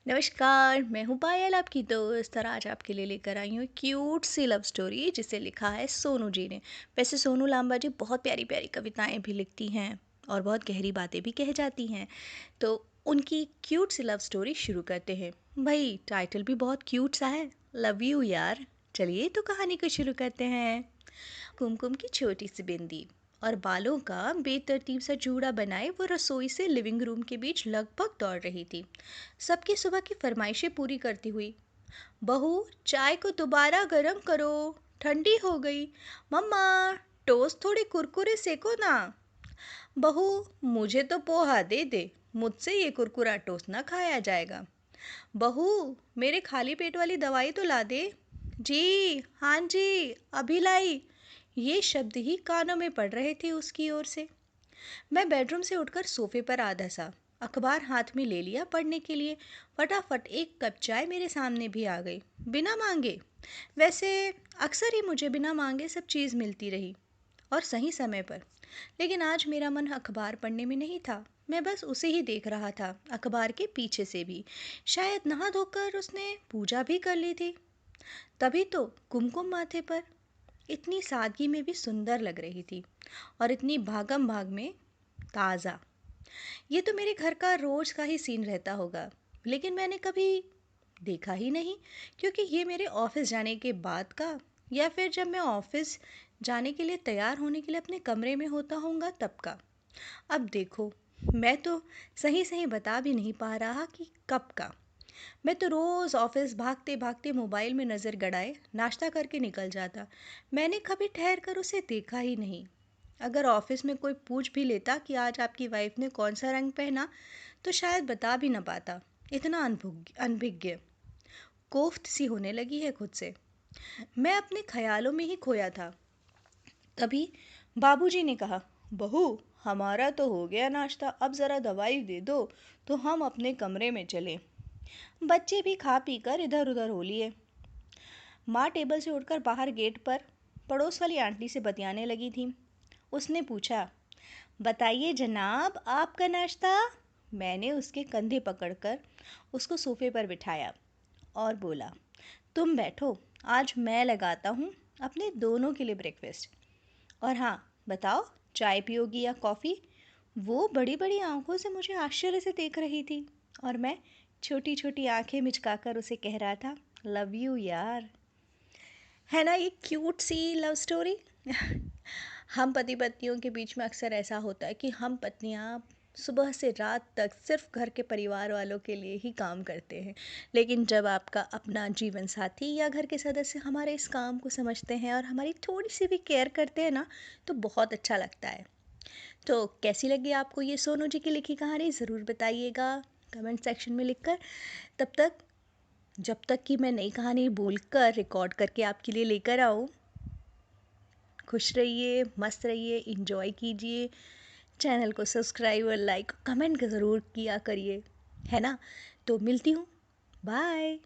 नमस्कार, मैं हूँ पायल आपकी दोस्त और आज आपके लिए लेकर आई हूँ क्यूट सी लव स्टोरी जिसे लिखा है सोनू जी ने। वैसे सोनू लांबा जी बहुत प्यारी प्यारी कविताएं भी लिखती हैं और बहुत गहरी बातें भी कह जाती हैं। तो उनकी क्यूट सी लव स्टोरी शुरू करते हैं। भाई टाइटल भी बहुत क्यूट सा है, लव यू यार। चलिए तो कहानी को शुरू करते हैं। कुमकुम की छोटी सी बिंदी और बालों का बेतरतीब सा जूड़ा बनाए वो रसोई से लिविंग रूम के बीच लगभग दौड़ रही थी, सबकी सुबह की फरमाइशें पूरी करती हुई। बहू, चाय को दोबारा गरम करो, ठंडी हो गई। मम्मा, टोस्ट थोड़े कुरकुरे सेको ना। बहू, मुझे तो पोहा दे दे, मुझसे ये कुरकुरा टोस्ट ना खाया जाएगा। बहू, मेरे खाली पेट वाली दवाई तो ला दे। जी हाँ जी, अभी लाई। ये शब्द ही कानों में पड़ रहे थे उसकी ओर से। मैं बेडरूम से उठकर सोफे पर आ धंसा, अखबार हाथ में ले लिया पढ़ने के लिए। फटाफट एक कप चाय मेरे सामने भी आ गई, बिना मांगे। वैसे अक्सर ही मुझे बिना मांगे सब चीज़ मिलती रही और सही समय पर। लेकिन आज मेरा मन अखबार पढ़ने में नहीं था। मैं बस उसे ही देख रहा था, अखबार के पीछे से भी। शायद नहा धोकर उसने पूजा भी कर ली थी। तभी तो कुमकुम माथे पर इतनी सादगी में भी सुंदर लग रही थी और इतनी भागम भाग में ताज़ा। ये तो मेरे घर का रोज का ही सीन रहता होगा, लेकिन मैंने कभी देखा ही नहीं। क्योंकि ये मेरे ऑफिस जाने के बाद का, या फिर जब मैं ऑफिस जाने के लिए तैयार होने के लिए अपने कमरे में होता होऊंगा तब का। अब देखो, मैं तो सही सही बता भी नहीं पा रहा कि कब का। मैं तो रोज़ ऑफिस भागते भागते मोबाइल में नज़र गड़ाए नाश्ता करके निकल जाता। मैंने कभी ठहर कर उसे देखा ही नहीं। अगर ऑफिस में कोई पूछ भी लेता कि आज आपकी वाइफ ने कौन सा रंग पहना, तो शायद बता भी ना पाता। इतना अनभिज्ञ कोफ्त सी होने लगी है खुद से। मैं अपने ख्यालों में ही खोया था। तभी बाबूजी ने कहा, बहू, हमारा तो हो गया नाश्ता, अब ज़रा दवाई दे दो तो हम अपने कमरे में चलें। बच्चे भी खा पी कर इधर उधर हो लिए। माँ टेबल से उठकर बाहर गेट पर पड़ोस वाली आंटी से बतियाने लगी थी। उसने पूछा, बताइए जनाब, आपका नाश्ता। मैंने उसके कंधे पकड़कर उसको सोफे पर बिठाया और बोला, तुम बैठो, आज मैं लगाता हूँ अपने दोनों के लिए ब्रेकफास्ट। और हाँ, बताओ, चाय पियोगी या कॉफ़ी? वो बड़ी बड़ी आंखों से मुझे आश्चर्य से देख रही थी और मैं छोटी छोटी आंखें मिचकाकर उसे कह रहा था, लव यू यार। है ना ये क्यूट सी लव स्टोरी। हम पति पत्नियों के बीच में अक्सर ऐसा होता है कि हम पत्नियां सुबह से रात तक सिर्फ घर के परिवार वालों के लिए ही काम करते हैं। लेकिन जब आपका अपना जीवन साथी या घर के सदस्य हमारे इस काम को समझते हैं और हमारी थोड़ी सी भी केयर करते हैं ना, तो बहुत अच्छा लगता है। तो कैसी लगी आपको ये सोनू जी की लिखी कहानी, ज़रूर बताइएगा कमेंट सेक्शन में लिखकर। तब तक, जब तक कि मैं नई कहानी बोलकर रिकॉर्ड करके आपके लिए लेकर आऊँ, खुश रहिए, मस्त रहिए, इंजॉय कीजिए। चैनल को सब्सक्राइब और लाइक कमेंट ज़रूर किया करिए, है ना। तो मिलती हूँ, बाय।